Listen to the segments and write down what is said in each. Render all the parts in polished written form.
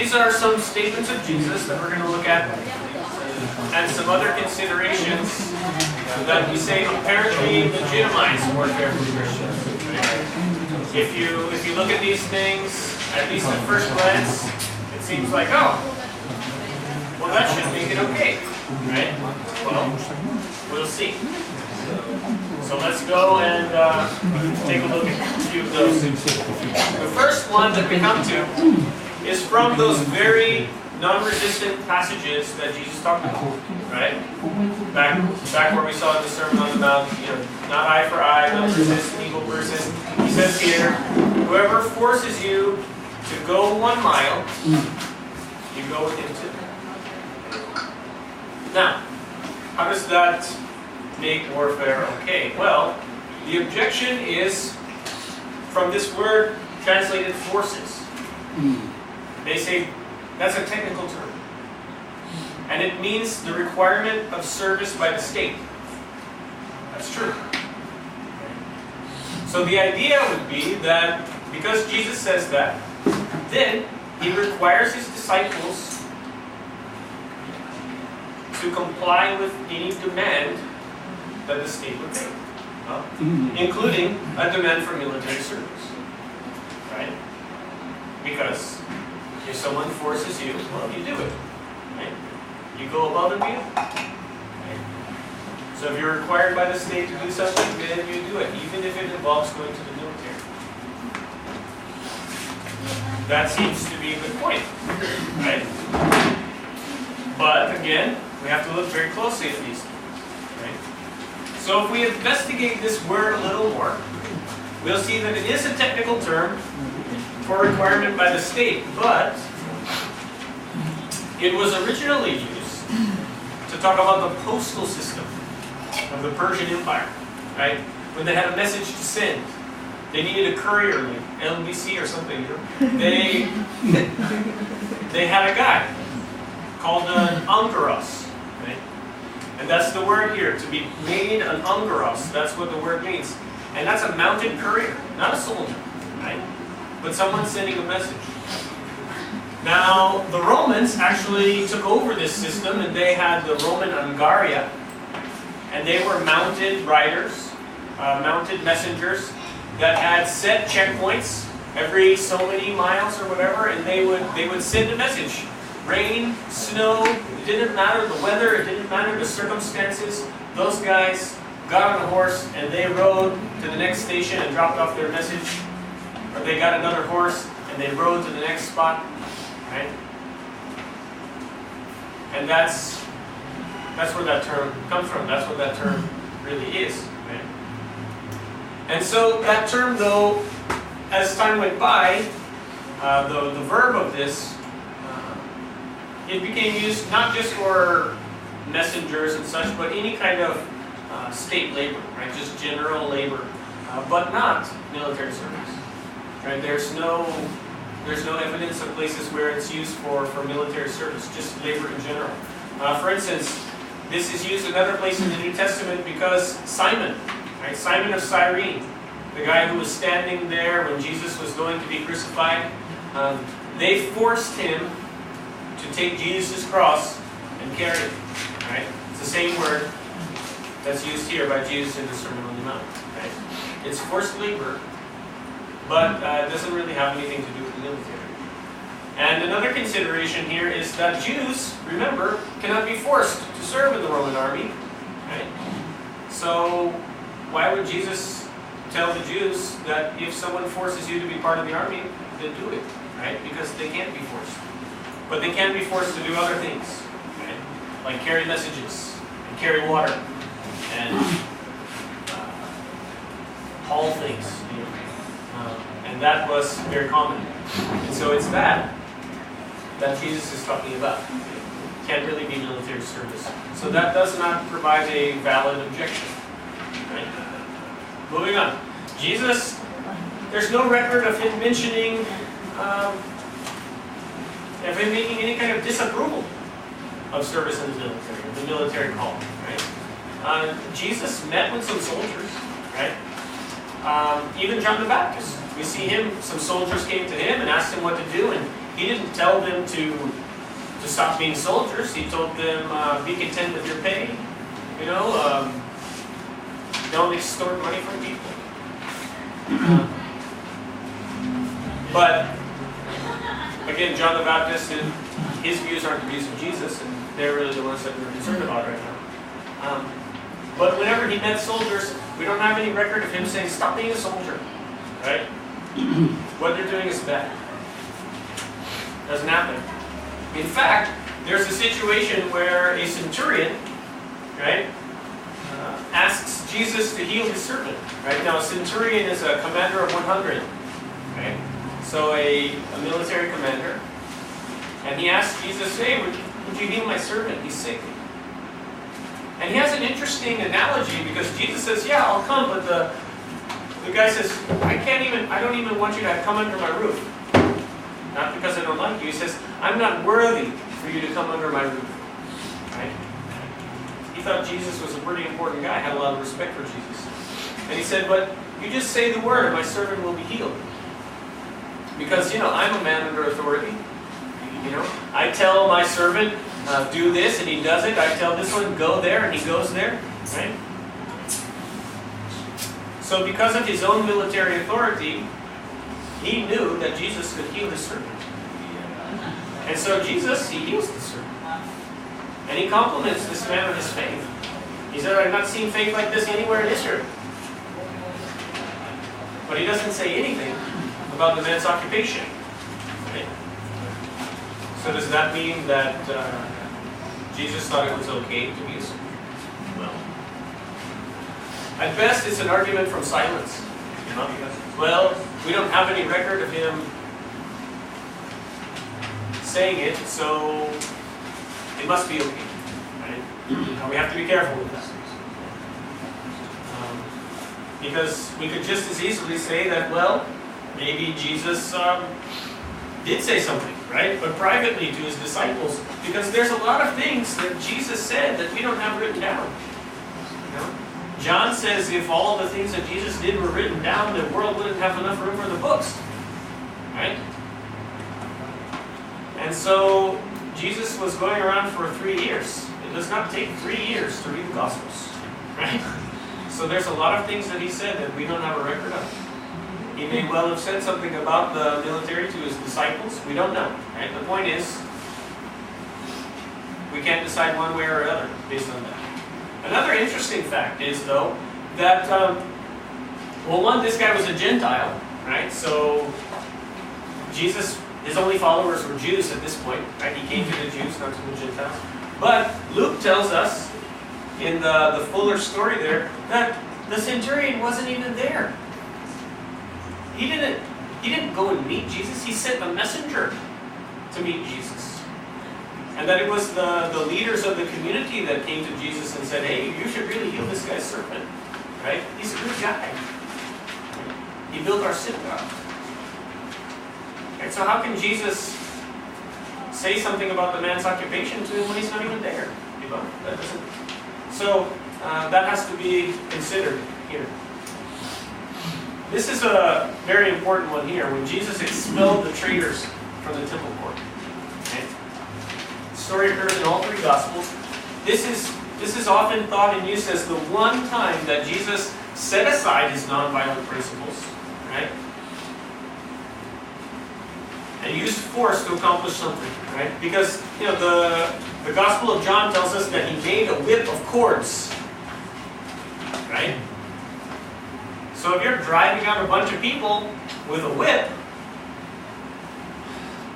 these are some statements of Jesus that we're going to look at, and some other considerations that we say apparently legitimize warfare for Christians. Right? If you look at these things, at least at first glance, it seems like, oh, well, that should make it okay, right? Well, we'll see. So let's go and take a look at a few of those. The first one that we come to is from those very non-resistant passages that Jesus talked about, right? Back where we saw in the Sermon on the Mount, not eye for eye, not resist an evil person. He says here, whoever forces you to go 1 mile, you go with him 2. Now, how does that make warfare okay? Well, the objection is from this word translated forces. They say that's a technical term. And it means the requirement of service by the state. That's true. So the idea would be that because Jesus says that, then he requires his disciples to comply with any demand that the state would make, including a demand for military service, right? Because if someone forces you, well, you do it, right? You go above and beyond. Right? So if you're required by the state to do something, then you do it, even if it involves going to the military. That seems to be a good point, right? But again, we have to look very closely at these things, right? So if we investigate this word a little more, we'll see that it is a technical term for requirement by the state, but it was originally used to talk about the postal system of the Persian Empire, right? When they had a message to send, they needed a courier, like LBC or something. They had a guy called an ankaros, right? And that's the word here, to be made an ankaros. That's what the word means. And that's a mounted courier, not a soldier, right? But someone sending a message. Now, the Romans actually took over this system, and they had the Roman Angaria, and they were mounted riders, mounted messengers that had set checkpoints every so many miles or whatever, and they would send a message. Rain, snow, it didn't matter the weather, it didn't matter the circumstances. Those guys got on a horse and they rode to the next station and dropped off their message. Or they got another horse and they rode to the next spot. Right? And that's where that term comes from. That's what that term really is. Right? And so that term, though, as time went by, the verb of this, it became used not just for messengers and such, but any kind of state labor, right? Just general labor, but not military service. Right? There's no evidence of places where it's used for military service, just labor in general. For instance, this is used in other places in the New Testament because Simon, right? Simon of Cyrene, the guy who was standing there when Jesus was going to be crucified, they forced him to take Jesus' cross and carry it. Right? It's the same word that's used here by Jesus in the Sermon on the Mount. Right? It's forced labor, but it doesn't really have anything to do with the military. And another consideration here is that Jews, remember, cannot be forced to serve in the Roman army. Right? So why would Jesus tell the Jews that if someone forces you to be part of the army, then do it? Right? Because they can't be forced. But they can be forced to do other things, right? Like carry messages, and carry water, and haul things. And that was very common. And so it's that Jesus is talking about. Can't really be military service. So that does not provide a valid objection. Right? Moving on. Jesus, there's no record of him mentioning of him making any kind of disapproval of service in the military, the military call, right? Jesus met with some soldiers, right? Even John the Baptist, we see him, some soldiers came to him and asked him what to do, and He didn't tell them to stop being soldiers. He told them, be content with your pay. Don't extort money from people. But again, John the Baptist, his views aren't the views of Jesus, and they're really the ones that we're concerned about right now. But whenever he met soldiers, we don't have any record of him saying, stop being a soldier. Right? What they're doing is bad. Doesn't happen. In fact, there's a situation where a centurion, right, asks Jesus to heal his servant. Right? Now, a centurion is a commander of 100. Right? So a military commander. And he asks Jesus, hey, would you heal my servant? He's sick. And he has an interesting analogy because Jesus says, yeah, I'll come, but the guy says, I don't even want you to come under my roof. Not because I don't like you. He says, I'm not worthy for you to come under my roof. Right? He thought Jesus was a pretty important guy, had a lot of respect for Jesus. And he said, but you just say the word and my servant will be healed. Because, I'm a man under authority. I tell my servant, do this, and he does it. I tell this one, go there, and he goes there. Right? So because of his own military authority, he knew that Jesus could heal his servant. And so Jesus, he heals the servant. And he compliments this man of his faith. He said, I've not seen faith like this anywhere in Israel. But he doesn't say anything about the man's occupation. Right? So does that mean that Jesus thought it was okay to be a servant? Well, at best it's an argument from silence. Well, we don't have any record of him saying it, so it must be okay. Right? And we have to be careful with that. Because we could just as easily say that, well, maybe Jesus did say something, right? But privately to his disciples, because there's a lot of things that Jesus said that we don't have written down. John says if all the things that Jesus did were written down, the world wouldn't have enough room for the books, right? And so Jesus was going around for 3 years. It does not take 3 years to read the Gospels, right? So there's a lot of things that he said that we don't have a record of. He may well have said something about the military to his disciples. We don't know. Right? The point is, we can't decide one way or another based on that. Another interesting fact is, though, that, one, this guy was a Gentile, right? So Jesus, his only followers were Jews at this point, right? He came to the Jews, not to the Gentiles. But Luke tells us in the fuller story there that the centurion wasn't even there. He didn't go and meet Jesus. He sent a messenger to meet Jesus. And that it was the leaders of the community that came to Jesus and said, hey, you should really heal this guy's servant. Right? He's a good guy. He built our synagogue. And so how can Jesus say something about the man's occupation to him when he's not even there? That doesn't. So that has to be considered here. This is a very important one here. When Jesus expelled the traders from the temple court. Okay? The story occurs in all 3 Gospels. This is often thought and used as the one time that Jesus set aside his nonviolent principles, right? And used force to accomplish something, right? Because the Gospel of John tells us that he made a whip of cords, right? So if you're driving out a bunch of people with a whip,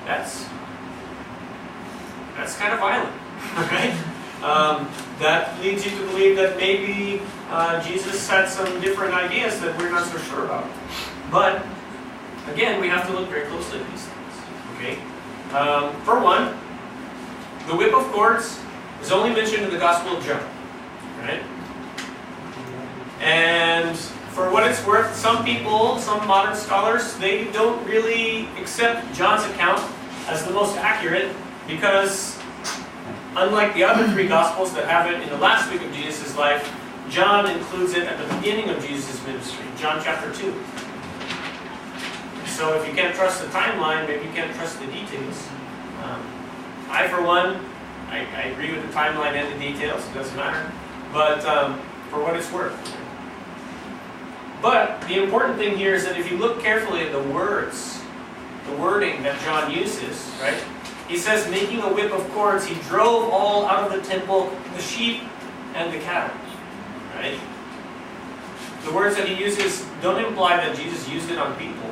that's kind of violent, right? That leads you to believe that maybe Jesus had some different ideas that we're not so sure about. But again, we have to look very closely at these things. Okay. For one, the whip of cords is only mentioned in the Gospel of John, right? And for what it's worth, some people, some modern scholars, they don't really accept John's account as the most accurate because, unlike the other 3 Gospels that have it in the last week of Jesus' life, John includes it at the beginning of Jesus' ministry, John chapter 2. so if you can't trust the timeline, maybe you can't trust the details. I, for one, I agree with the timeline and the details. It doesn't matter. But for what it's worth. But the important thing here is that if you look carefully at the words, the wording that John uses, right? He says, making a whip of cords, he drove all out of the temple, the sheep and the cattle, right? The words that he uses don't imply that Jesus used it on people,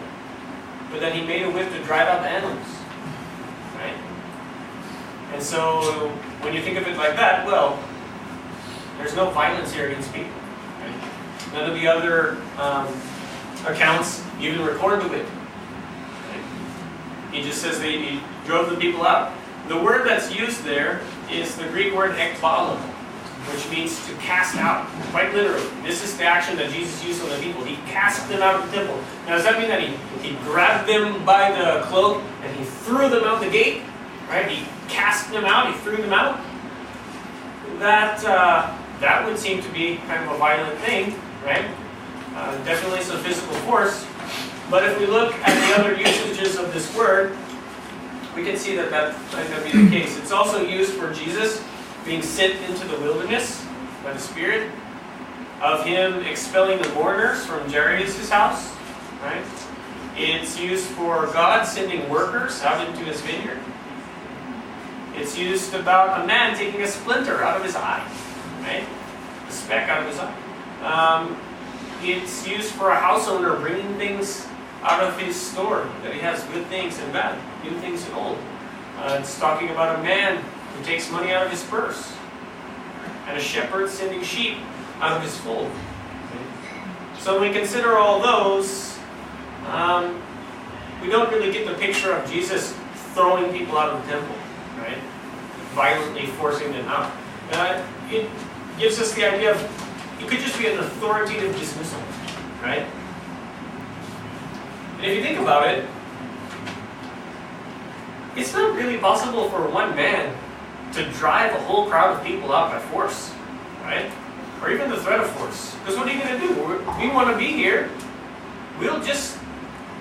but that he made a whip to drive out the animals, right? And so, when you think of it like that, well, there's no violence here against people, right? None of the other accounts even record the whip. He just says that he drove the people out. The word that's used there is the Greek word ekbalon, which means to cast out, quite literally. This is the action that Jesus used on the people. He cast them out of the temple. Now, does that mean that he grabbed them by the cloak and he threw them out the gate? Right? He cast them out, he threw them out? That would seem to be kind of a violent thing, right? Definitely some physical force. But if we look at the other usages of this word, we can see that that might not be the case. It's also used for Jesus being sent into the wilderness by the Spirit, of him expelling the mourners from Jairus' house, right? It's used for God sending workers out into his vineyard. It's used about a man taking a splinter out of his eye, right? A speck out of his eye. It's used for a house owner bringing things out of his store, that he has good things and bad, new things and old. It's talking about a man who takes money out of his purse, and a shepherd sending sheep out of his fold. So when we consider all those, we don't really get the picture of Jesus throwing people out of the temple, right? Violently forcing them out. It gives us the idea of, it could just be an authoritative dismissal, right? And if you think about it, it's not really possible for one man to drive a whole crowd of people out by force, right? Or even the threat of force. Because what are you going to do? We want to be here. We'll just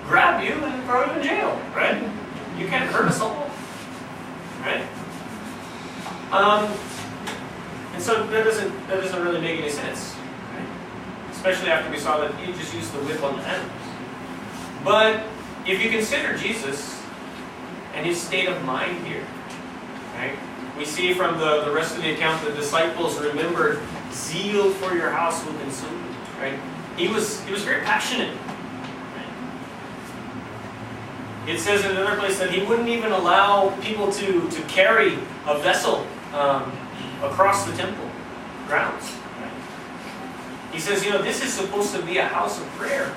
grab you and throw you in jail, right? You can't hurt us all, right? And so that doesn't really make any sense, right? Especially after we saw that he just used the whip on the animals. But if you consider Jesus and his state of mind here, right? We see from the rest of the account the disciples remembered zeal for your house will consume you, right? He was very passionate. Right? It says in another place that he wouldn't even allow people to carry a vessel across the temple grounds. Right? He says, this is supposed to be a house of prayer.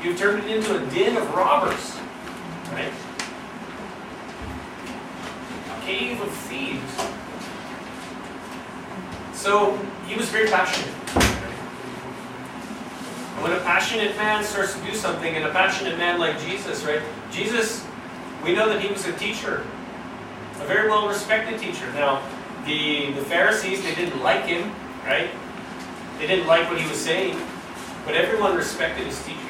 You've turned it into a den of robbers, right? A cave of thieves. So he was very passionate. And when a passionate man starts to do something, and a passionate man like Jesus, right? Jesus, we know that he was a teacher, a very well-respected teacher. Now, the Pharisees, they didn't like him, right? They didn't like what he was saying, but everyone respected his teaching.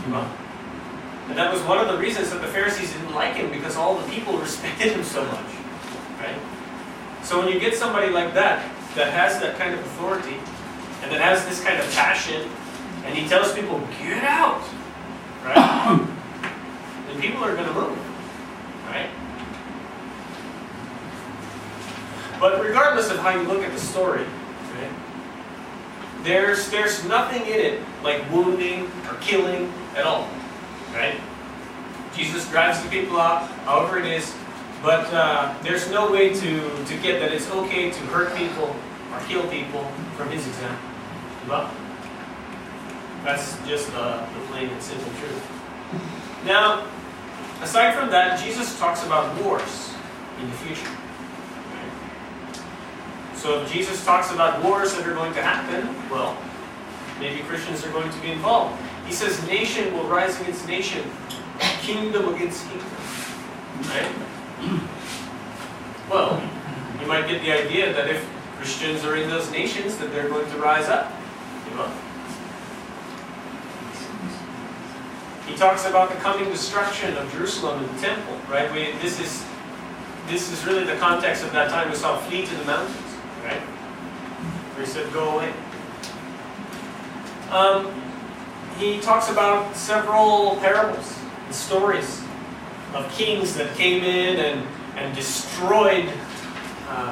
And that was one of the reasons that the Pharisees didn't like him, because all the people respected him so much, right? So when you get somebody like that has that kind of authority, and that has this kind of passion, and he tells people, get out, right? Then people are going to move, right? But regardless of how you look at the story, right, there's nothing in it like wounding or killing at all, right? Jesus drives the people out, however it is, but there's no way to get that it's okay to hurt people or kill people from his example. Well, that's just the plain and simple truth. Now, aside from that, Jesus talks about wars in the future. So if Jesus talks about wars that are going to happen, well, maybe Christians are going to be involved. He says nation will rise against nation, kingdom against kingdom. Right? Well, you might get the idea that if Christians are in those nations, that they're going to rise up. You know? He talks about the coming destruction of Jerusalem and the temple, right? This is really the context of that time. We saw flee to the mountains, right? Where he said, go away. He talks about several parables and stories of kings that came in and destroyed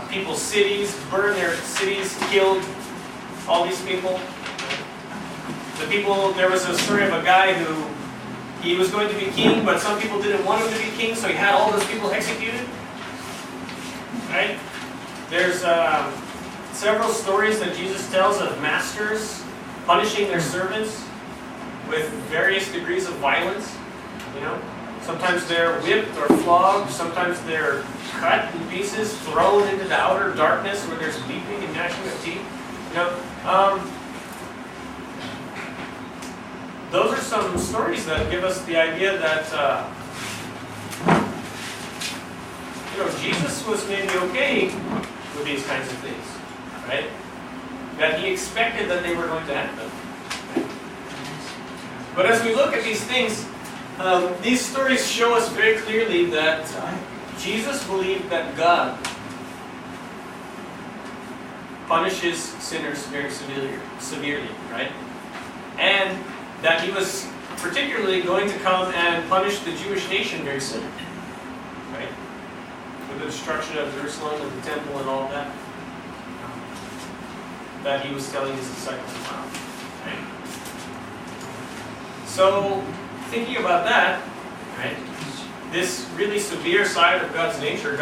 people's cities, burned their cities, killed all these people. There was a story of a guy who, he was going to be king, but some people didn't want him to be king, so he had all those people executed. Right? There's several stories that Jesus tells of masters punishing their servants with various degrees of violence. You know, sometimes they're whipped or flogged, sometimes they're cut in pieces, thrown into the outer darkness where there's weeping and gnashing of teeth. You know, those are some stories that give us the idea that Jesus was maybe okay with these kinds of things, right? That he expected that they were going to happen. But as we look at these things, these stories show us very clearly that Jesus believed that God punishes sinners very severely, right? And that he was particularly going to come and punish the Jewish nation very soon, right? With the destruction of Jerusalem and the temple and all of that. That he was telling his disciples about, right? So, thinking about that, right? This really severe side of God's nature,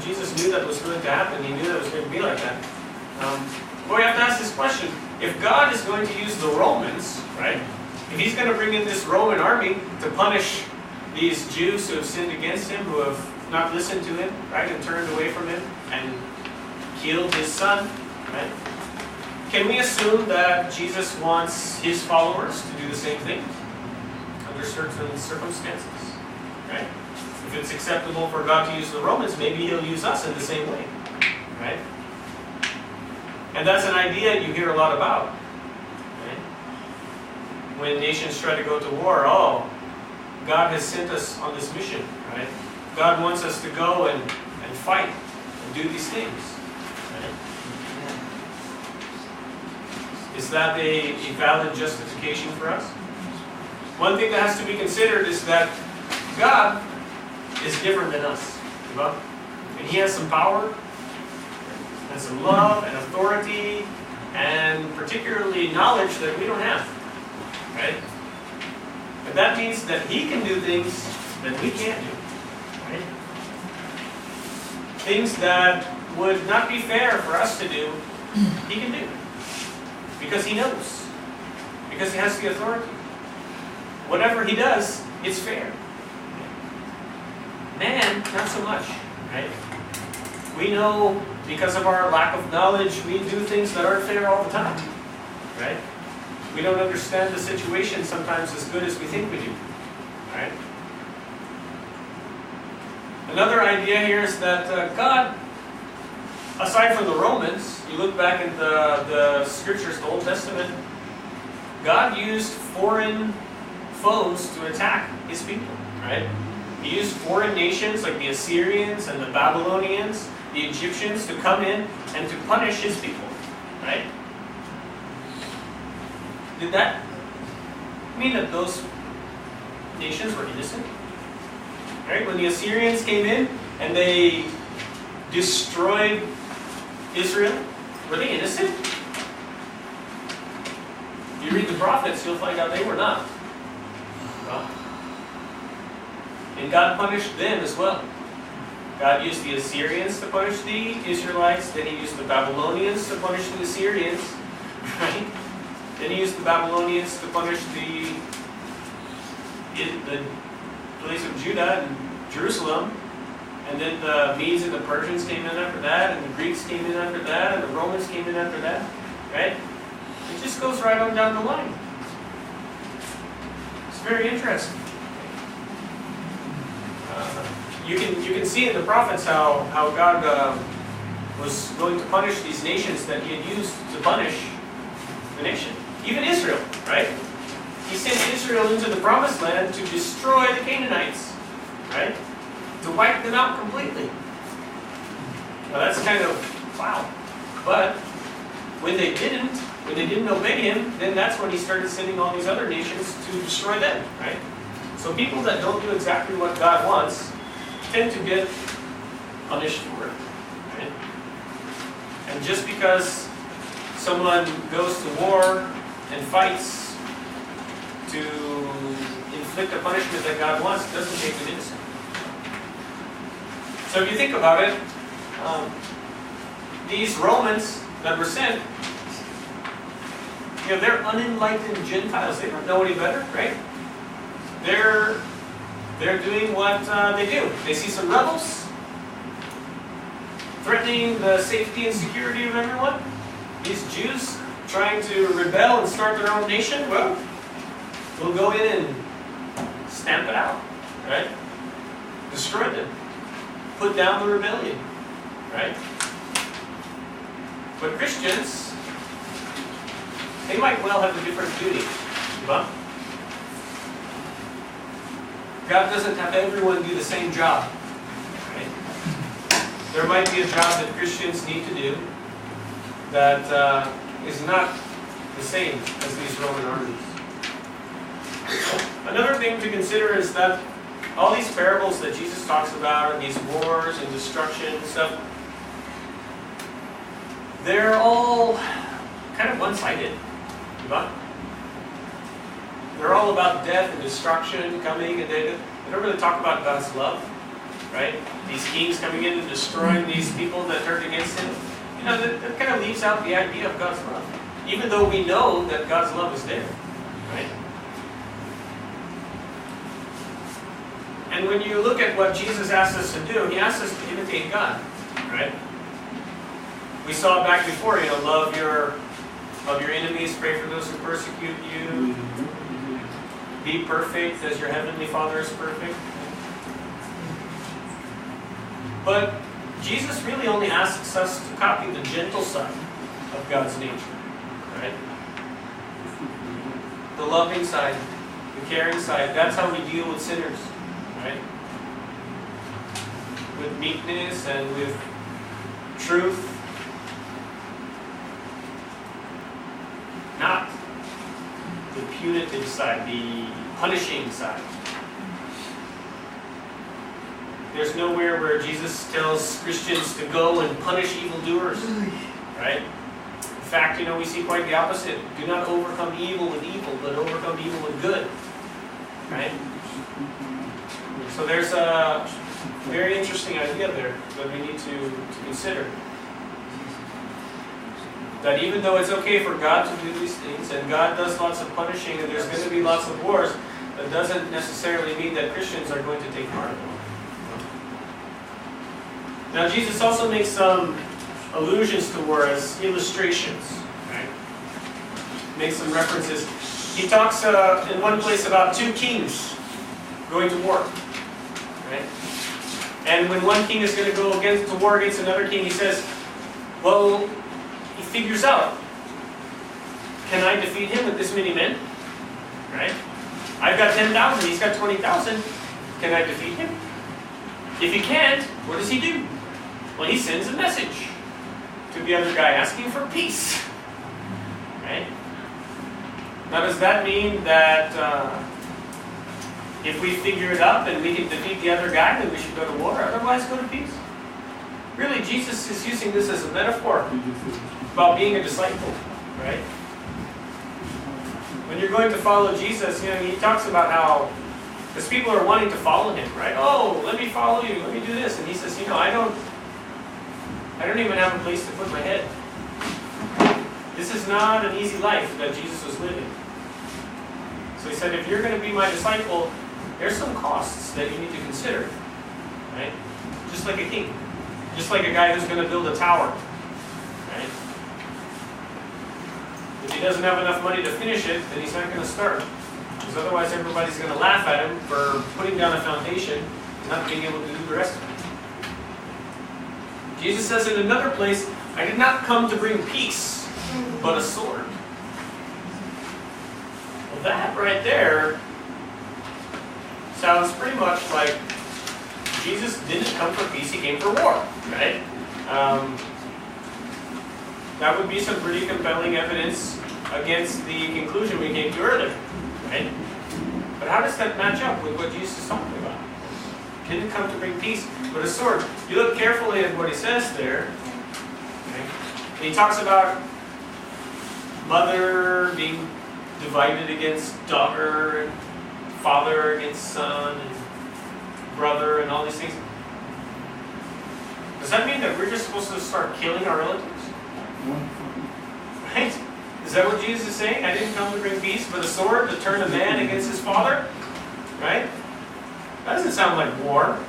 Jesus knew that was going to happen. He knew that it was going to be like that. But we have to ask this question: if God is going to use the Romans, right? If he's going to bring in this Roman army to punish these Jews who have sinned against him, who have not listened to him, right, and turned away from him, and killed his son, right? Can we assume that Jesus wants his followers to do the same thing under certain circumstances, right? If it's acceptable for God to use the Romans, maybe he'll use us in the same way, right? And that's an idea you hear a lot about. When nations try to go to war, oh, God has sent us on this mission, right? God wants us to go and fight and do these things, right? Is that a valid justification for us? One thing that has to be considered is that God is different than us, and he has some power, and some love and authority, and particularly knowledge that we don't have. Right? And that means that he can do things that we can't do. Right? Things that would not be fair for us to do, he can do. Because he knows. Because he has the authority. Whatever he does, it's fair. Man, not so much. Right? We know, because of our lack of knowledge, we do things that aren't fair all the time. Right? We don't understand the situation sometimes as good as we think we do. Right? Another idea here is that God, aside from the Romans, you look back at the scriptures, the Old Testament, God used foreign foes to attack his people. Right? He used foreign nations like the Assyrians and the Babylonians, the Egyptians, to come in and to punish his people. Right? Did that mean that those nations were innocent? Right? When the Assyrians came in and they destroyed Israel, were they innocent? If you read the prophets, you'll find out they were not. Well, and God punished them as well. God used the Assyrians to punish the Israelites, then he used the Babylonians to punish the Assyrians, right? Then he used the Babylonians to punish the place of Judah and Jerusalem. And then the Medes and the Persians came in after that, and the Greeks came in after that, and the Romans came in after that. Right? It just goes right on down the line. It's very interesting. You can see in the prophets how God was going to punish these nations that he had used to punish the nation. Even Israel, right? He sent Israel into the promised land to destroy the Canaanites, right? To wipe them out completely. Well, that's kind of, wow. But when they didn't obey him, then that's when he started sending all these other nations to destroy them, right? So people that don't do exactly what God wants tend to get punished for it, right? And just because someone goes to war and fights to inflict a punishment that God wants, doesn't make them innocent. So if you think about it, these Romans that were sent, they're unenlightened Gentiles. They don't know any better, right? They're doing what they do. They see some rebels threatening the safety and security of everyone. These Jews trying to rebel and start their own nation. Well, we'll go in and stamp it out, right? Destroy them. Put down the rebellion, right? But Christians, they might well have a different duty. But God doesn't have everyone do the same job. Right? There might be a job that Christians need to do that is not the same as these Roman armies. Another thing to consider is that all these parables that Jesus talks about, and these wars and destruction and stuff, they're all kind of one-sided. They're all about death and destruction coming, and they don't really talk about God's love, right? These kings coming in and destroying these people that turned against him. That kind of leaves out the idea of God's love, even though we know that God's love is there, right? And when you look at what Jesus asks us to do, he asks us to imitate God, right? We saw it back before, love your enemies, pray for those who persecute you, be perfect as your heavenly Father is perfect. But Jesus really only asks us to copy the gentle side of God's nature, right? The loving side, the caring side. That's how we deal with sinners, right? With meekness and with truth. Not the punitive side, the punishing side. There's nowhere where Jesus tells Christians to go and punish evildoers, right? In fact, we see quite the opposite. Do not overcome evil with evil, but overcome evil with good, right? So there's a very interesting idea there that we need to consider. That even though it's okay for God to do these things, and God does lots of punishing, and there's going to be lots of wars, that doesn't necessarily mean that Christians are going to take part in them. Now, Jesus also makes some allusions to war as illustrations, right? Makes some references. He talks in one place about two kings going to war, right? And when one king is going to go to war against another king, he says, well, he figures out, can I defeat him with this many men? Right? I've got 10,000, he's got 20,000. Can I defeat him? If he can't, what does he do? Well, he sends a message to the other guy asking for peace. Right? Now, does that mean that if we figure it out and we can defeat the other guy, then we should go to war, otherwise go to peace? Really, Jesus is using this as a metaphor about being a disciple, right? When you're going to follow Jesus, he talks about how, because people are wanting to follow him, right? Oh, let me follow you, let me do this. And he says, I don't even have a place to put my head. This is not an easy life that Jesus was living. So he said, if you're going to be my disciple, there's some costs that you need to consider, right? Just like a king. Just like a guy who's going to build a tower, right? If he doesn't have enough money to finish it, then he's not going to start. Because otherwise everybody's going to laugh at him for putting down a foundation and not being able to do the rest of it. Jesus says in another place, I did not come to bring peace, but a sword. Well, that right there sounds pretty much like Jesus didn't come for peace, he came for war, right? That would be some pretty compelling evidence against the conclusion we came to earlier, right? But how does that match up with what Jesus is talking about? He didn't come to bring peace, but a sword. You look carefully at what he says there. Okay? He talks about mother being divided against daughter, and father against son, and brother, and all these things. Does that mean that we're just supposed to start killing our relatives? Right? Is that what Jesus is saying? I didn't come to bring peace, but a sword to turn a man against his father? Right? That doesn't sound like war.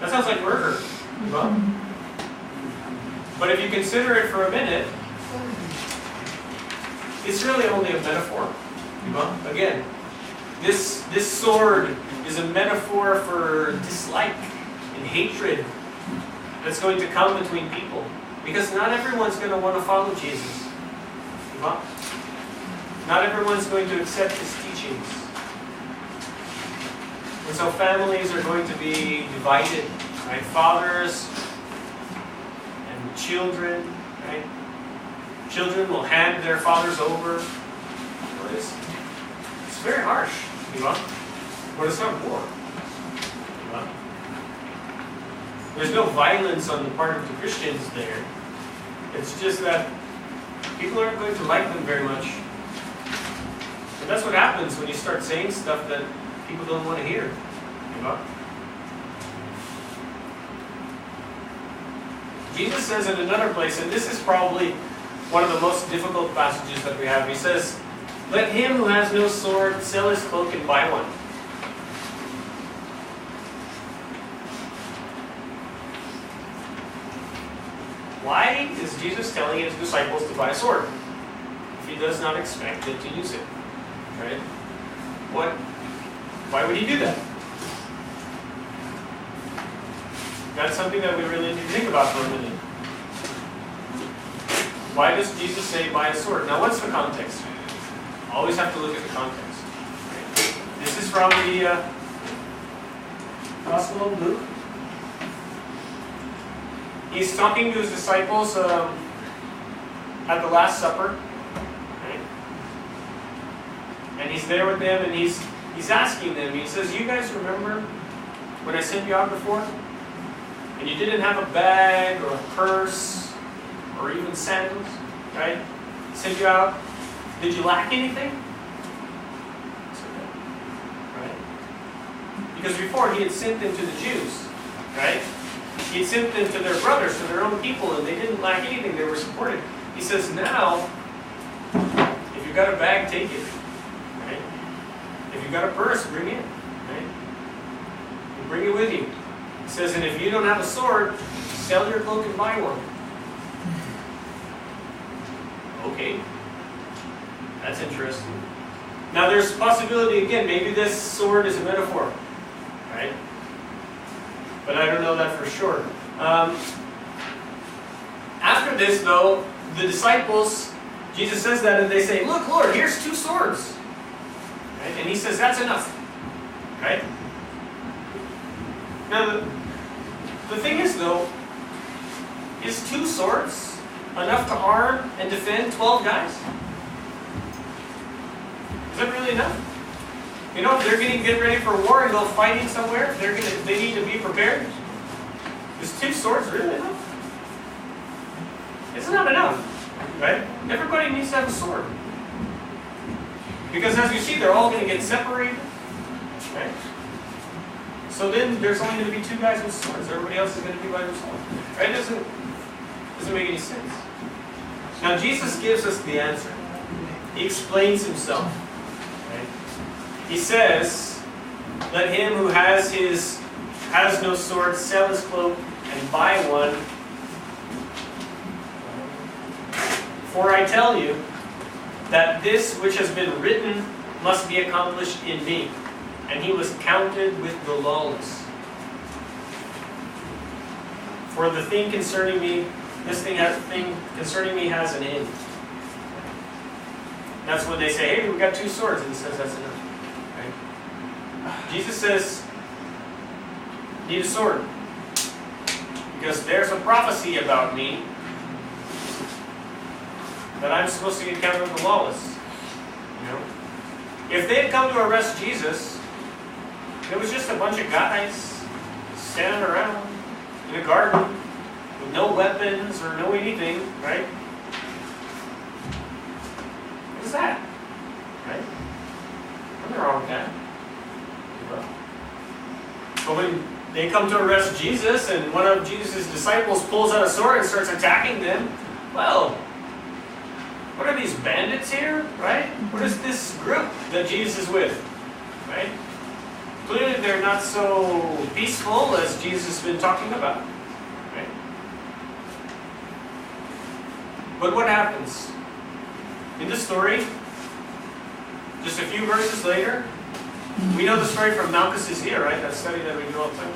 That sounds like murder. Well, but if you consider it for a minute, it's really only a metaphor. Again, this sword is a metaphor for dislike and hatred that's going to come between people. Because not everyone's going to want to follow Jesus. Not everyone's going to accept his teachings. And so families are going to be divided, right? Fathers and children, right? Children will hand their fathers over. Well, it's very harsh, but it's not war. There's no violence on the part of the Christians there. It's just that people aren't going to like them very much. And that's what happens when you start saying stuff that people don't want to hear. Jesus says in another place, and this is probably one of the most difficult passages that we have, he says, "Let him who has no sword sell his cloak and buy one." Why is Jesus telling his disciples to buy a sword if he does not expect them to use it? Right? Why would he do that? That's something that we really need to think about for a minute. Why does Jesus say buy a sword? Now what's the context? Always have to look at the context. Right? This is from the Gospel of Luke. He's talking to his disciples at the Last Supper. Right? And he's there with them and he's asking them. He says, "You guys remember when I sent you out before? And you didn't have a bag or a purse or even sandals, right? I sent you out. Did you lack anything?" Right? Because before he had sent them to the Jews, right? He had sent them to their brothers, to their own people, and they didn't lack anything. They were supported. He says, now, if you've got a bag, take it. Right? If you've got a purse, bring it. Right? You bring it with you. He says, and if you don't have a sword, sell your cloak and buy one. Okay. That's interesting. Now there's a possibility, again, maybe this sword is a metaphor. Right? But I don't know that for sure. After this, though, the disciples, Jesus says that, and they say, "Look, Lord, here's 2 swords." Right? And he says, "That's enough." Right? Now, the thing is, though, is 2 swords enough to arm and defend 12 guys? Is that really enough? You know, if they're going to get ready for war and go fighting somewhere, they need to be prepared. Is 2 swords really enough? It's not enough, right? Everybody needs to have a sword. Because as you see, they're all going to get separated, right? So then there's only going to be 2 guys with swords. Everybody else is going to be by themselves. Right? It doesn't make any sense. Now Jesus gives us the answer. He explains himself. He says, "Let him who has no sword sell his cloak and buy one. For I tell you that this which has been written must be accomplished in me." And he was counted with the lawless. For the thing concerning me, this thing concerning me has an end. That's when they say, hey, we got 2 swords, and he says that's enough. Right? Jesus says, need a sword. Because there's a prophecy about me that I'm supposed to get counted the lawless. You know? If they had come to arrest Jesus, it was just a bunch of guys standing around in a garden with no weapons or no anything, right? What's that? Right? Nothing wrong with that. But when they come to arrest Jesus and one of Jesus' disciples pulls out a sword and starts attacking them, well, what are these bandits here, right? What is this group that Jesus is with, right? Clearly they're not so peaceful as Jesus has been talking about, right? But what happens? In the story, just a few verses later, we know the story from Malchus here, right? That study that we do all the time.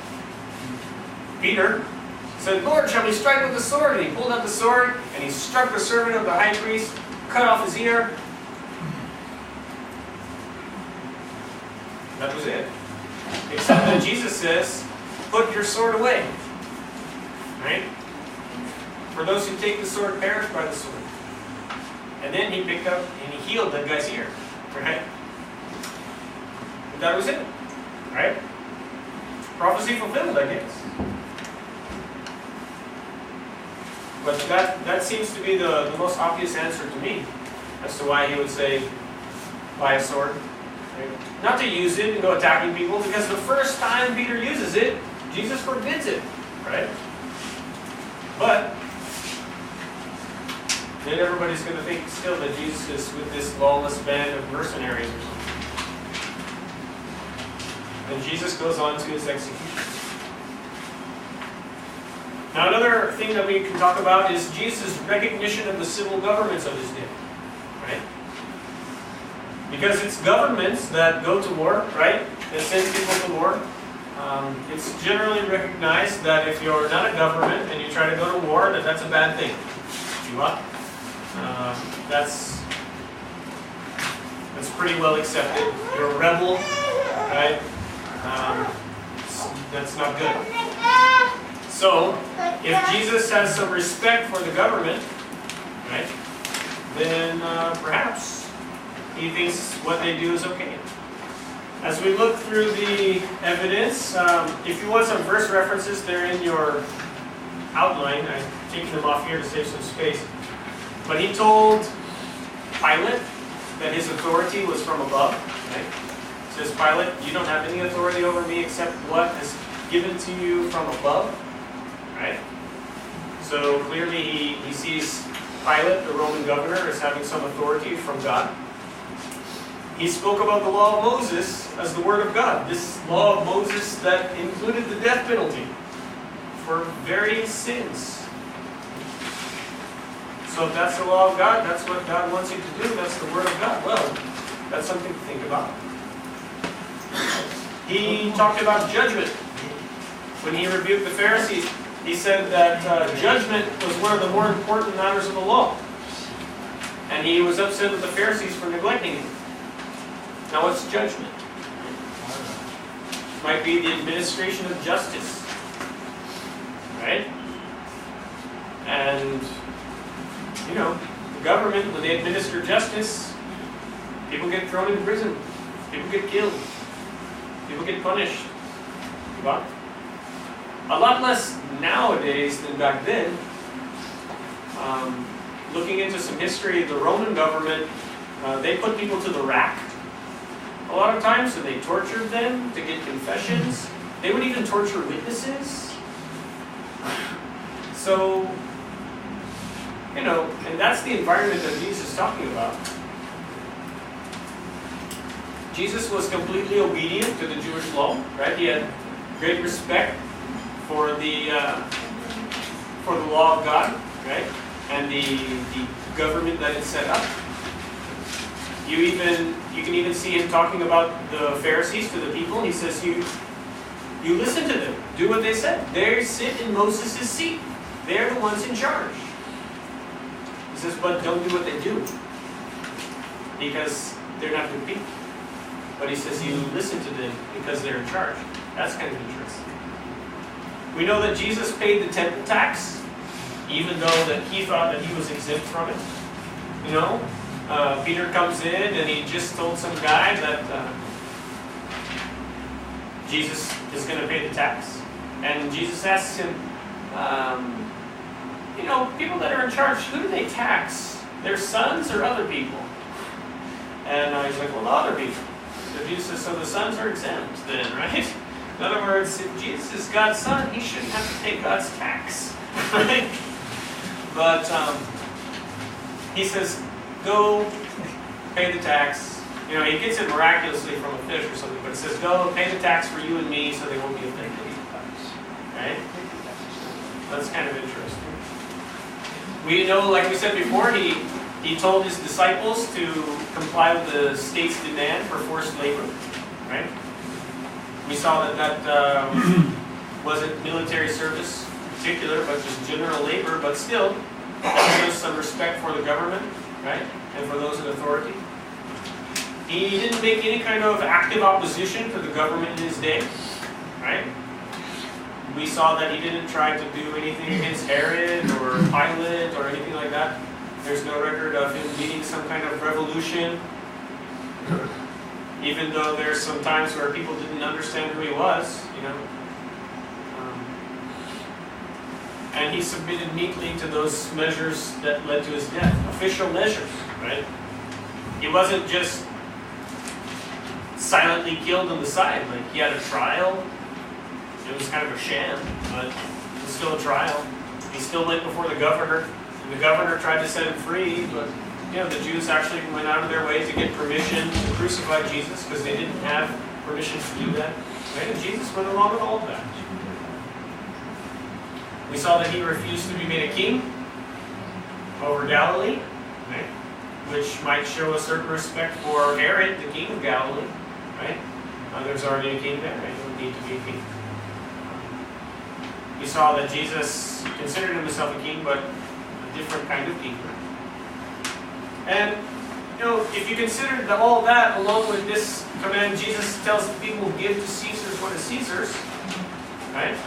Peter said, Lord, shall we strike with the sword? And he pulled out the sword, and he struck the servant of the high priest, cut off his ear. That was it. Except that Jesus says, put your sword away. Right? For those who take the sword perish by the sword. And then he picked up and he healed that guy's ear. Right? And that was it. Right? Prophecy fulfilled, I guess. But that seems to be the most obvious answer to me as to why he would say, buy a sword. Right? Not to use it and go attacking people, because the first time Peter uses it, Jesus forbids it. Right? But then everybody's going to think still that Jesus is with this lawless band of mercenaries or something. And Jesus goes on to his execution. Now another thing that we can talk about is Jesus' recognition of the civil governments of his day. Right? Because it's governments that go to war, right? That send people to war. It's generally recognized that if you're not a government and you try to go to war, that's a bad thing. You are. That's pretty well accepted. You're a rebel, right? That's not good. So, if Jesus has some respect for the government, right, then perhaps he thinks what they do is okay. As we look through the evidence, if you want some verse references, they're in your outline. I'm taking them off here to save some space. But he told Pilate that his authority was from above. Right? Says, Pilate, you don't have any authority over me except what is given to you from above. Right? So clearly he sees Pilate, the Roman governor, as having some authority from God. He spoke about the law of Moses as the word of God. This law of Moses that included the death penalty for various sins. So if that's the law of God, that's what God wants you to do, that's the word of God. Well, that's something to think about. He talked about judgment. When he rebuked the Pharisees, he said that judgment was one of the more important matters of the law. And he was upset with the Pharisees for neglecting it. Now what's judgment? It might be the administration of justice. Right? And, you know, the government, when they administer justice, people get thrown in prison. People get killed. People get punished. But a lot less nowadays than back then. Looking into some history of the Roman government, they put people to the rack a lot of times, so they tortured them to get confessions. They would even torture witnesses. So, you know, and that's the environment that Jesus is talking about. Jesus was completely obedient to the Jewish law, right? He had great respect for the law of God, right? And the government that it set up. You can even see him talking about the Pharisees to the people. He says, you listen to them. Do what they said. They sit in Moses' seat. They're the ones in charge. He says, but don't do what they do. because they're not good people. But he says you listen to them because they're in charge. That's kind of interesting. We know that Jesus paid the temple tax, even though that he thought that he was exempt from it. You know, Peter comes in and he just told some guy that Jesus is going to pay the tax. And Jesus asks him, you know, people that are in charge, who do they tax? Their sons or other people? And he's like, well, the other people. So Jesus says, so the sons are exempt then, right? In other words, if Jesus is God's son, he shouldn't have to pay God's tax, right? But he says, go pay the tax. You know, he gets it miraculously from a fish or something, but it says, go pay the tax for you and me so they won't be offended. Right? That's kind of interesting. We know, like we said before, he told his disciples to comply with the state's demand for forced labor. Right? We saw that wasn't military service in particular, but just general labor, but still, that shows some respect for the government, right? And for those in authority. He didn't make any kind of active opposition to the government in his day, right? We saw that he didn't try to do anything against Herod or Pilate or anything like that. There's no record of him leading some kind of revolution, even though there's some times where people didn't understand who he was, you know. And he submitted meekly to those measures that led to his death, official measures, right? He wasn't just silently killed on the side. Like, he had a trial. It was kind of a sham, but it was still a trial. He still went before the governor, and the governor tried to set him free, but you know, the Jews actually went out of their way to get permission to crucify Jesus because they didn't have permission to do that. Right? And Jesus went along with all of that. We saw that he refused to be made a king over Galilee, right? Which might show a certain respect for Herod, the king of Galilee, right? There's already a king there, right? You don't need to be a king. We saw that Jesus considered himself a king, but a different kind of king. And, you know, if you consider all that along with this command, Jesus tells the people, give to Caesar's what is Caesar's, right?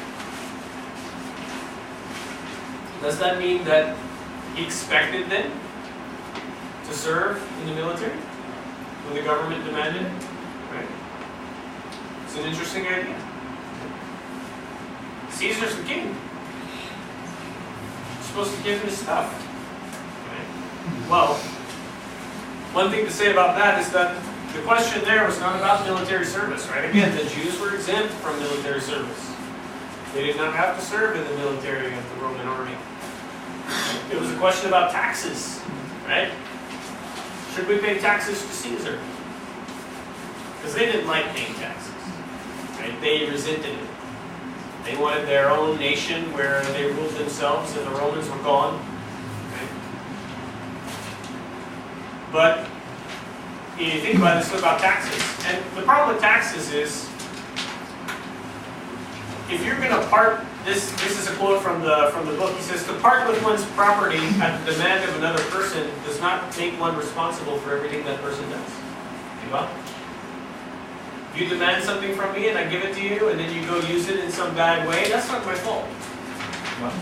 Does that mean that he expected them to serve in the military when the government demanded it? Right? It's an interesting idea. Caesar's the king. You're supposed to give him his stuff. Right? Well, one thing to say about that is that the question there was not about military service, right? Again, the Jews were exempt from military service. They did not have to serve in the military of the Roman army. It was a question about taxes, right? Should we pay taxes to Caesar? Because they didn't like paying taxes, right? They resented it. They wanted their own nation where they ruled themselves and the Romans were gone. Right? But you think about this about taxes. And the problem with taxes is, if you're going to part, this is a quote from the book. He says, to part with one's property at the demand of another person does not make one responsible for everything that person does. Well, you demand something from me and I give it to you, and then you go use it in some bad way, that's not my fault. Well,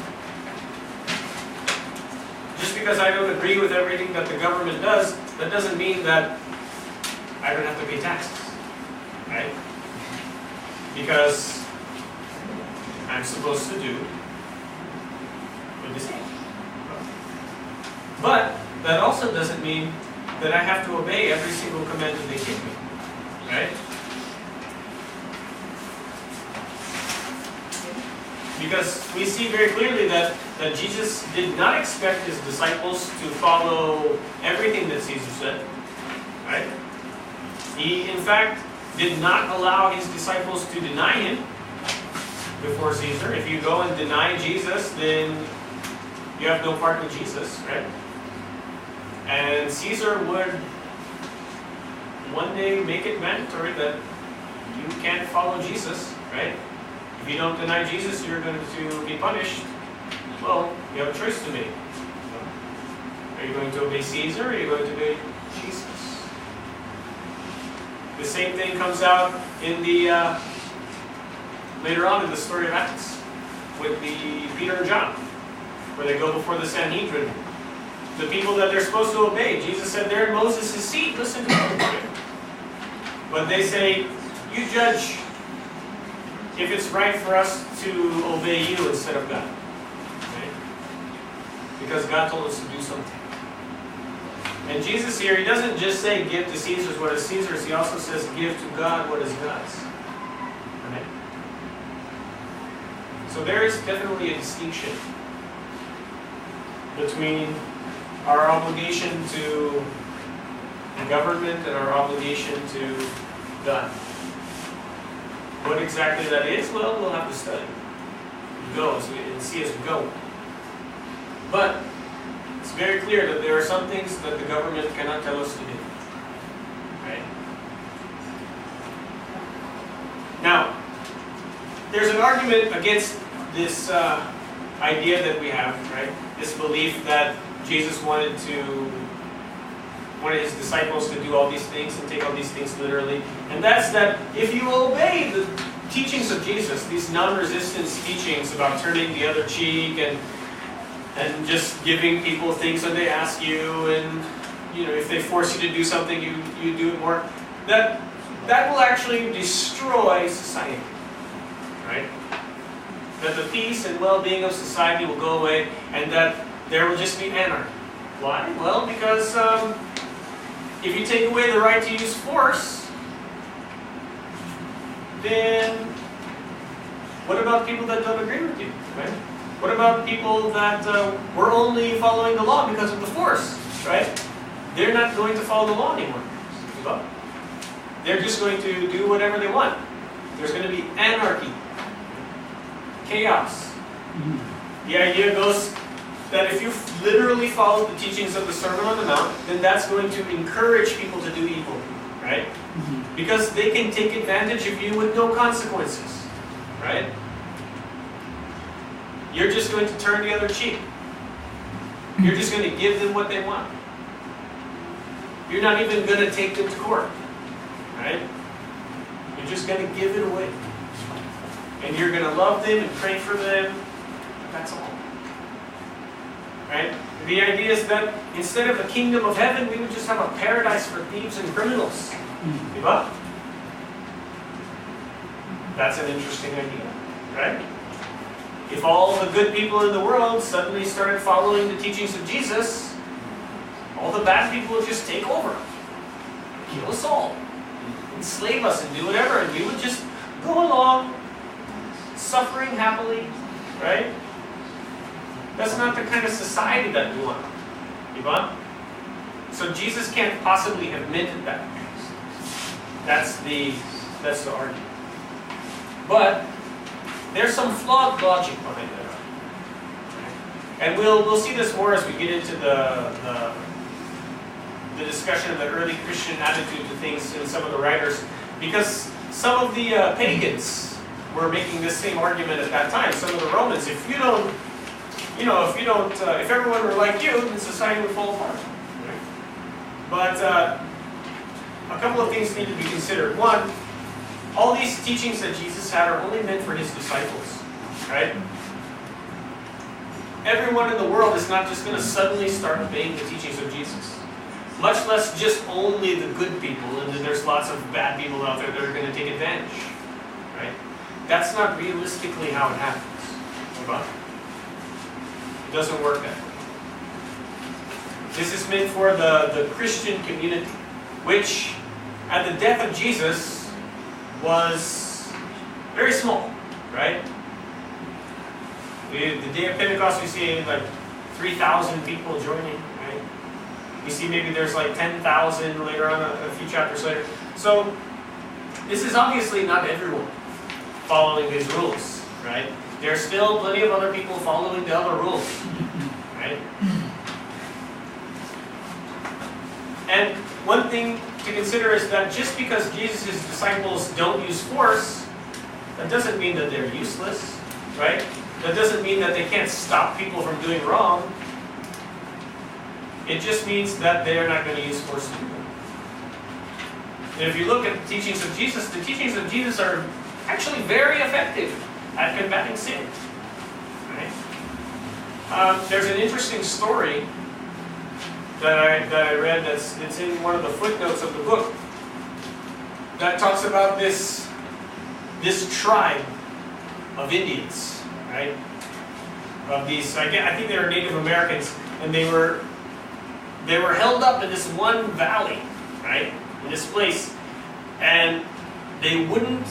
just because I don't agree with everything that the government does, that doesn't mean that I don't have to pay taxes, right? Because I'm supposed to do what they say. But that also doesn't mean that I have to obey every single command that they give me, right? Because we see very clearly that Jesus did not expect his disciples to follow everything that Caesar said, right? He, in fact, did not allow his disciples to deny him before Caesar. If you go and deny Jesus, then you have no part with Jesus, right? And Caesar would one day make it mandatory that you can't follow Jesus, right? If you don't deny Jesus, you're going to be punished. Well, you have a choice to make. Are you going to obey Caesar or are you going to obey Jesus? The same thing comes out in the later on in the story of Acts with the Peter and John, where they go before the Sanhedrin. The people that they're supposed to obey. Jesus said, they're in Moses' seat, listen to them. But they say, you judge if it's right for us to obey you instead of God. Okay? Because God told us to do something. And Jesus here, he doesn't just say give to Caesar's what is Caesar's, he also says give to God what is God's. Okay? So there is definitely a distinction between our obligation to the government and our obligation to God. What exactly that is, well, we'll have to study. Go and see as we go. But it's very clear that there are some things that the government cannot tell us to do. Right? Now, there's an argument against this idea that we have, right? This belief that Jesus wanted his disciples to do all these things and take all these things literally. And that's that if you obey the teachings of Jesus, these non-resistance teachings about turning the other cheek and just giving people things when they ask you, and if they force you to do something, you do it more, that will actually destroy society. Right? That the peace and well-being of society will go away, and that there will just be anarchy. Why? Well, because if you take away the right to use force, then what about people that don't agree with you? Right? What about people that were only following the law because of the force? Right? They're not going to follow the law anymore. They're just going to do whatever they want. There's going to be anarchy, chaos. The idea goes that if you literally follow the teachings of the Sermon on the Mount, then that's going to encourage people to do evil, right? Because they can take advantage of you with no consequences, right? You're just going to turn the other cheek. You're just going to give them what they want. You're not even going to take them to court, right? You're just going to give it away. And you're going to love them and pray for them. That's all. Right? The idea is that instead of a kingdom of heaven, we would just have a paradise for thieves and criminals. Diba? That's an interesting idea, right? If all the good people in the world suddenly started following the teachings of Jesus, all the bad people would just take over, kill us all, enslave us and do whatever, and we would just go along, suffering happily, right? That's not the kind of society that we want. Diba? So Jesus can't possibly have meant that. That's the argument. But there's some flawed logic behind that argument. And we'll see this more as we get into the discussion of the early Christian attitude to things in some of the writers, because some of the pagans were making this same argument at that time. Some of the Romans, if everyone were like you, then society would fall apart. Right? But a couple of things need to be considered. One, all these teachings that Jesus had are only meant for his disciples, right? Everyone in the world is not just going to suddenly start obeying the teachings of Jesus. Much less just only the good people, and then there's lots of bad people out there that are going to take advantage, right? That's not realistically how it happens. It doesn't work that way. This is meant for the Christian community, which at the death of Jesus was very small, right? The day of Pentecost, we see like 3,000 people joining, right? We see maybe there's like 10,000 later on, a few chapters later. So this is obviously not everyone following his rules, right? There's still plenty of other people following the other rules, right? And one thing to consider is that just because Jesus' disciples don't use force, that doesn't mean that they're useless, right? That doesn't mean that they can't stop people from doing wrong. It just means that they're not going to use force to do it. And if you look at the teachings of Jesus are actually very effective at combating sin. Right? There's an interesting story that I read it's in one of the footnotes of the book that talks about this tribe of Indians, right? Of these, I think they were Native Americans, and they were held up in this one valley, right? In this place, and they wouldn't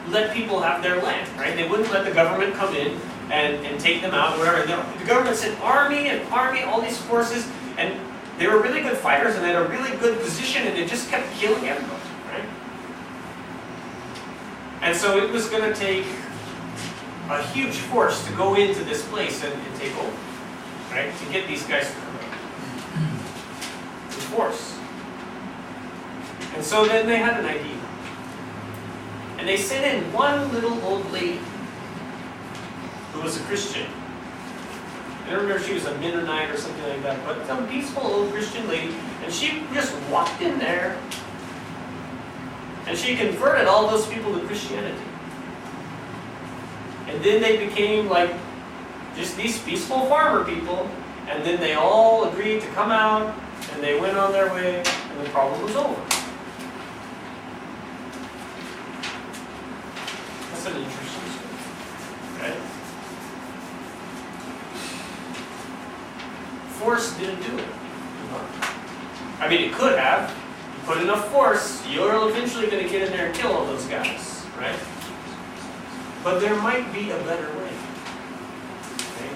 let people have their land, right? They wouldn't let the government come in and take them out, or whatever. The government sent army, all these forces, and they were really good fighters, and they had a really good position, and they just kept killing everybody, right? And so it was going to take a huge force to go into this place and take over, right? To get these guys to come out. It's a force. And so then they had an idea. And they sent in one little old lady who was a Christian. I don't remember if she was a Mennonite or something like that, but some peaceful old Christian lady. And she just walked in there and she converted all those people to Christianity. And then they became like just these peaceful farmer people, and then they all agreed to come out, and they went on their way, and the problem was over. That's an interesting story, right? Force didn't do it. I mean, it could have. You put enough force, you're eventually going to get in there and kill all those guys, right? But there might be a better way. Okay?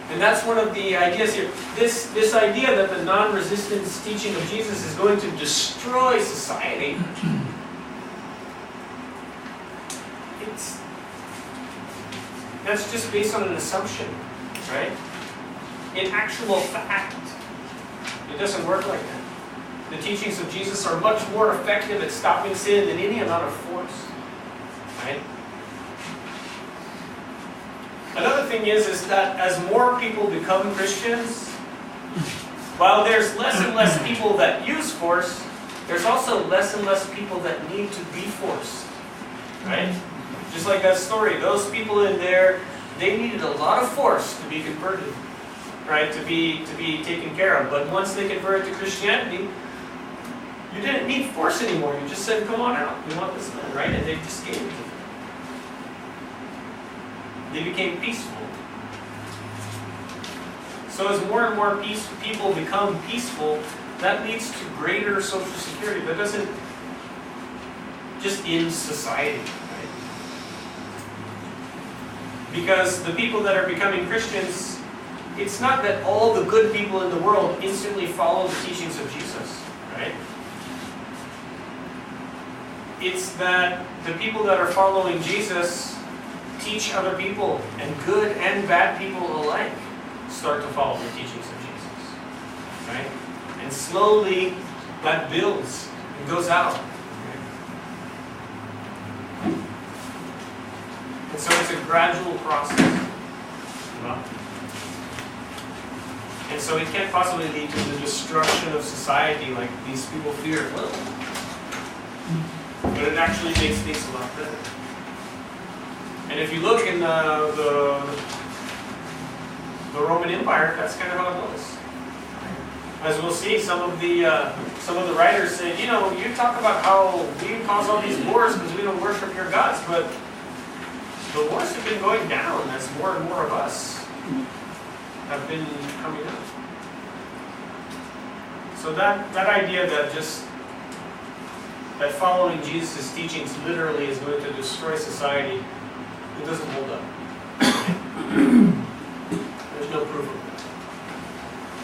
And that's one of the ideas here. This idea that the non-resistance teaching of Jesus is going to destroy society, that's just based on an assumption, right? In actual fact, it doesn't work like that. The teachings of Jesus are much more effective at stopping sin than any amount of force, right? Another thing is that as more people become Christians, while there's less and less people that use force, there's also less and less people that need to be forced, right? Just like that story, those people in there, they needed a lot of force to be converted, right? To be taken care of. But once they converted to Christianity, you didn't need force anymore. You just said, "Come on out, we want this man," right? And they just gave it to them. They became peaceful. So as more and more people become peaceful, that leads to greater social security. That doesn't just end society, right? Because the people that are becoming Christians, it's not that all the good people in the world instantly follow the teachings of Jesus, right? It's that the people that are following Jesus teach other people, and good and bad people alike start to follow the teachings of Jesus, right? And slowly that builds and goes out. Right? And so it's a gradual process. And so it can't possibly lead to the destruction of society like these people fear it will. But it actually makes things a lot better. And if you look in the Roman Empire, that's kind of how it was. As we'll see, some of the writers say, you talk about how we cause all these wars because we don't worship your gods, but the wars have been going down as more and more of us have been coming up. So that idea that following Jesus' teachings literally is going to destroy society, it doesn't hold up. There's no proof of it.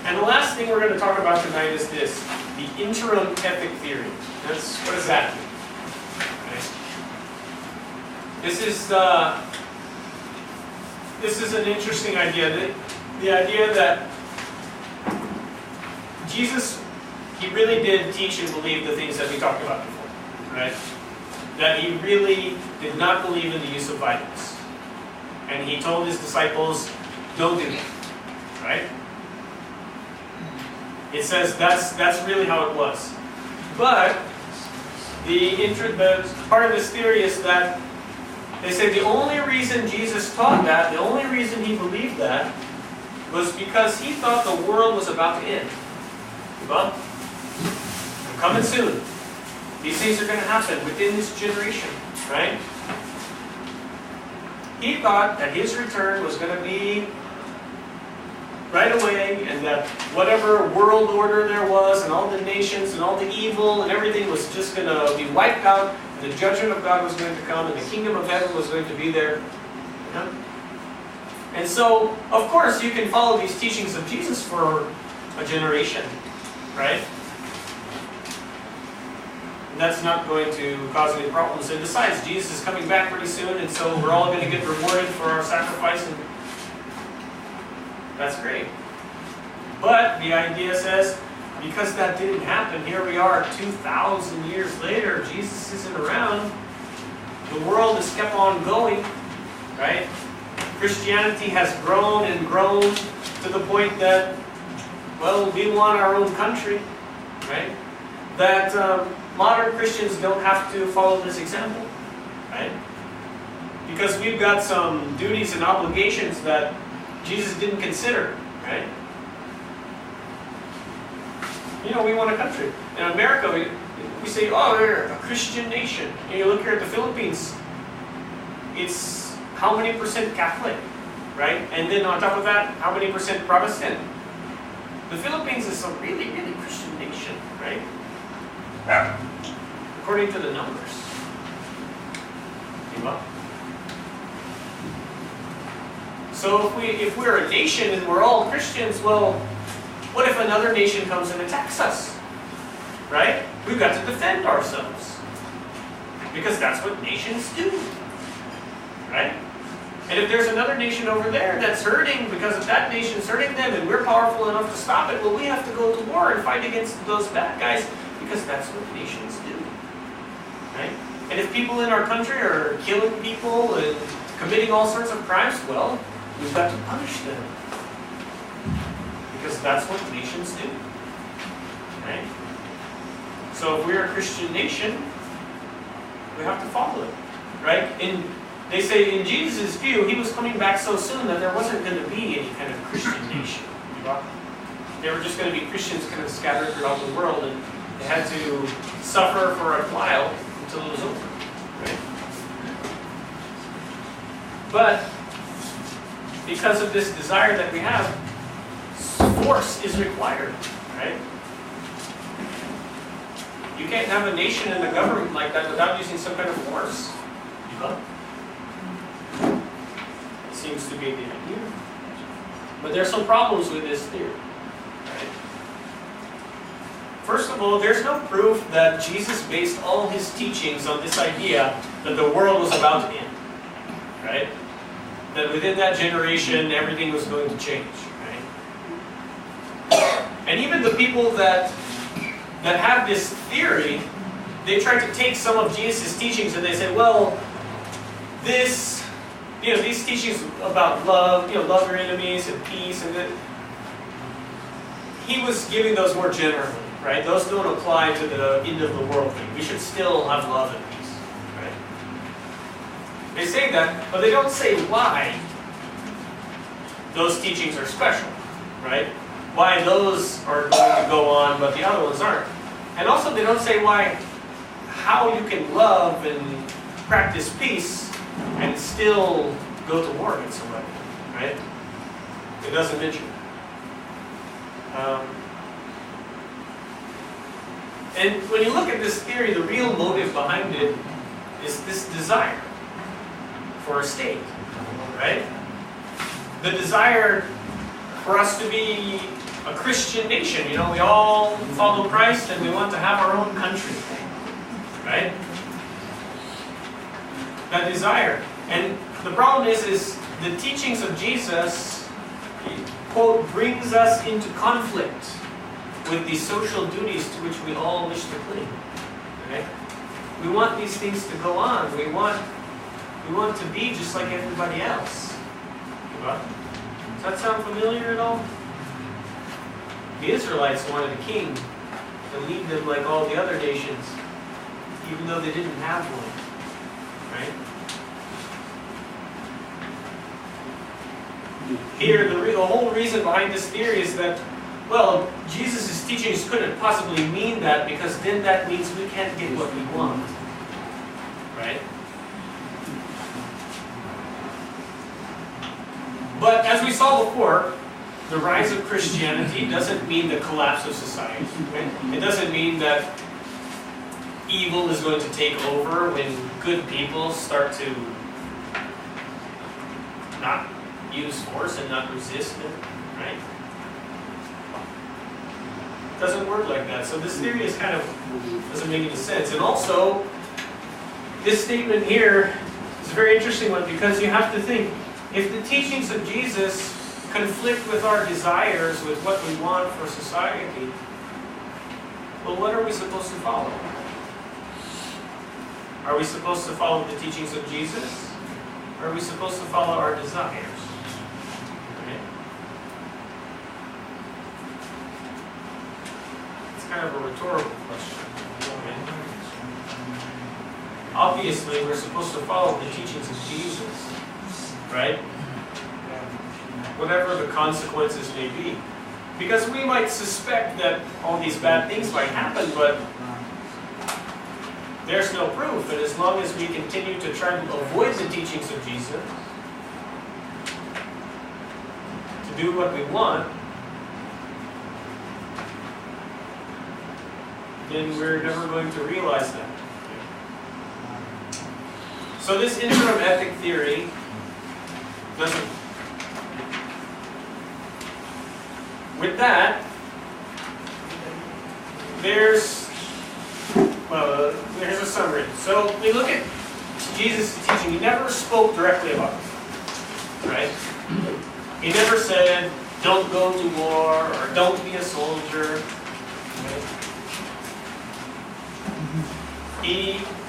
And the last thing we're going to talk about tonight is this, the interim ethic theory. What does that mean? Okay. This is an interesting idea. The idea that Jesus, he really did teach and believe the things that we talked about before, right? That he really did not believe in the use of violence. And he told his disciples, don't do that, right? It says that's really how it was. But the part of this theory is that they say the only reason Jesus taught that, the only reason he believed that, was because he thought the world was about to end. Well, I'm coming soon. These things are going to happen within this generation, right? He thought that his return was going to be right away, and that whatever world order there was, and all the nations, and all the evil, and everything was just going to be wiped out, and the judgment of God was going to come, and the kingdom of heaven was going to be there. You know? And so, of course, you can follow these teachings of Jesus for a generation, right? And that's not going to cause any problems. And besides, Jesus is coming back pretty soon, and so we're all going to get rewarded for our sacrifice, and that's great. But the idea says, because that didn't happen, here we are 2,000 years later, Jesus isn't around, the world has kept on going, right? Christianity has grown and grown to the point that, well, we want our own country, right? That modern Christians don't have to follow this example, right? Because we've got some duties and obligations that Jesus didn't consider, right? You know, we want a country. In America, we say, oh, we're a Christian nation. And you look here at the Philippines, it's how many percent Catholic, right? And then on top of that, how many percent Protestant? The Philippines is a really, really Christian nation, right? According to the numbers. So if we're a nation and we're all Christians, well, what if another nation comes and attacks us? Right? We've got to defend ourselves. Because that's what nations do. Right? And if there's another nation over there that's hurting because of that nation's hurting them and we're powerful enough to stop it, well, we have to go to war and fight against those bad guys because that's what nations do. Right? And if people in our country are killing people and committing all sorts of crimes, well, we've got to punish them. Because that's what nations do. Right? So if we're a Christian nation, we have to follow it. Right? They say in Jesus' view, he was coming back so soon that there wasn't going to be any kind of Christian nation. They were just going to be Christians kind of scattered throughout the world, and they had to suffer for a while until it was over. Right? But because of this desire that we have, force is required. Right? You can't have a nation and a government like that without using some kind of force. Seems to be the idea. But there's some problems with this theory. Right? First of all, there's no proof that Jesus based all his teachings on this idea that the world was about to end. Right? That within that generation, everything was going to change. Right? And even the people that have this theory, they try to take some of Jesus' teachings and they say, well, these teachings about love, love your enemies and peace, and that he was giving those more generally, right? Those don't apply to the end of the world thing. We should still have love and peace, right? They say that, but they don't say why those teachings are special, right? Why those are going to go on, but the other ones aren't. And also they don't say how you can love and practice peace and still go to war against somebody, right? It doesn't mention it. And when you look at this theory, the real motive behind it is this desire for a state, right? The desire for us to be a Christian nation. We all follow Christ and we want to have our own country, right? That desire. And the problem is the teachings of Jesus, quote, brings us into conflict with the social duties to which we all wish to cling. Right? We want these things to go on. We want to be just like everybody else. Does that sound familiar at all? The Israelites wanted a king to lead them like all the other nations, even though they didn't have one. Right? Here, the whole reason behind this theory is that, well, Jesus' teachings couldn't possibly mean that, because then that means we can't get what we want. Right? But as we saw before, the rise of Christianity doesn't mean the collapse of society. Right? It doesn't mean that evil is going to take over when good people start to not use force and not resist it. Right? It doesn't work like that. So this theory is kind of doesn't make any sense. And also, this statement here is a very interesting one, because you have to think, if the teachings of Jesus conflict with our desires, with what we want for society, well, what are we supposed to follow? Are we supposed to follow the teachings of Jesus? Or are we supposed to follow our desires? Okay. It's kind of a rhetorical question. Okay. Obviously, we're supposed to follow the teachings of Jesus, right? Whatever the consequences may be. Because we might suspect that all these bad things might happen, but there's no proof. And as long as we continue to try to avoid the teachings of Jesus, to do what we want, then we're never going to realize that. So this interim ethic theory doesn't. With that, there's a summary. So we look at Jesus' teaching. He never spoke directly about it, right? He never said, "Don't go to war," or "Don't be a soldier." Right?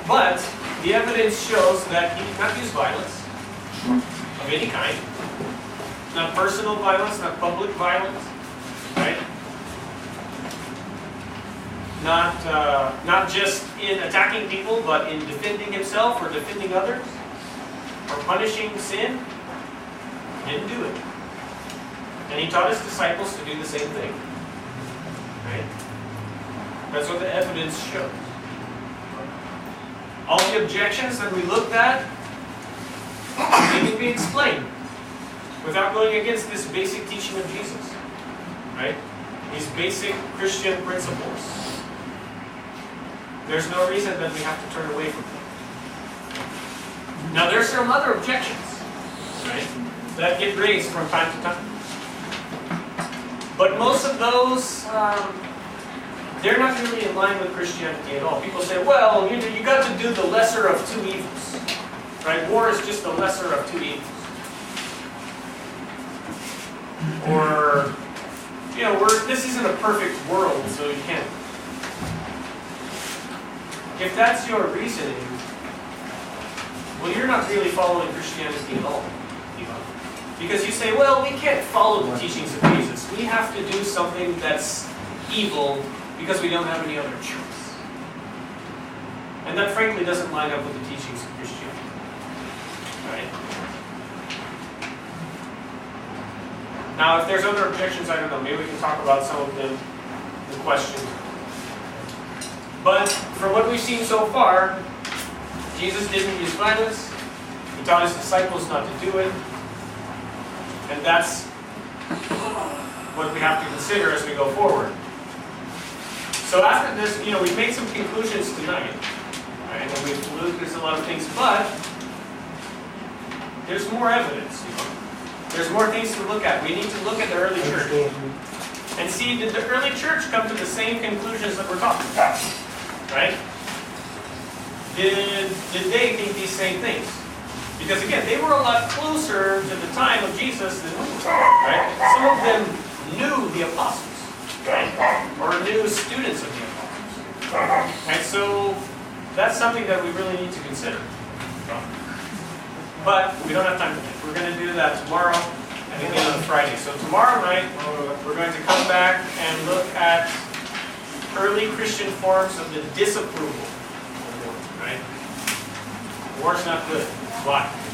But the evidence shows that he did not use violence of any kind. Not personal violence, not public violence. Right? Not just in attacking people, but in defending himself or defending others, or punishing sin. He didn't do it. And he taught his disciples to do the same thing. Right? That's what the evidence shows. All the objections that we looked at, they can be explained without going against this basic teaching of Jesus. Right? These basic Christian principles. There's no reason that we have to turn away from them. Now there's some other objections, right, that get raised from time to time. But most of those, they're not really in line with Christianity at all. People say, well, you got to do the lesser of two evils. Right? War is just the lesser of two evils. Or, this isn't a perfect world, so you can't. If that's your reasoning, well, you're not really following Christianity at all. Because you say, well, we can't follow the teachings of Jesus. We have to do something that's evil because we don't have any other choice. And that frankly doesn't line up with the teachings of Christianity. Right? Now, if there's other objections, I don't know, maybe we can talk about some of them in question. But from what we've seen so far, Jesus didn't use violence. He taught his disciples not to do it. And that's what we have to consider as we go forward. So after this, we've made some conclusions tonight. Right? And we've looked at a lot of things, but there's more evidence. There's more things to look at. We need to look at the early church. And see, did the early church come to the same conclusions that we're talking about? Right? Did they think these same things? Because again, they were a lot closer to the time of Jesus than we were. Right? Some of them knew the apostles. Right? Or knew students of the apostles. Right? So that's something that we really need to consider. But we don't have time today. We're going to do that tomorrow and again on Friday. So tomorrow night, we're going to come back and look at early early Christian forms of the disapproval of war, right? War's not good. Why?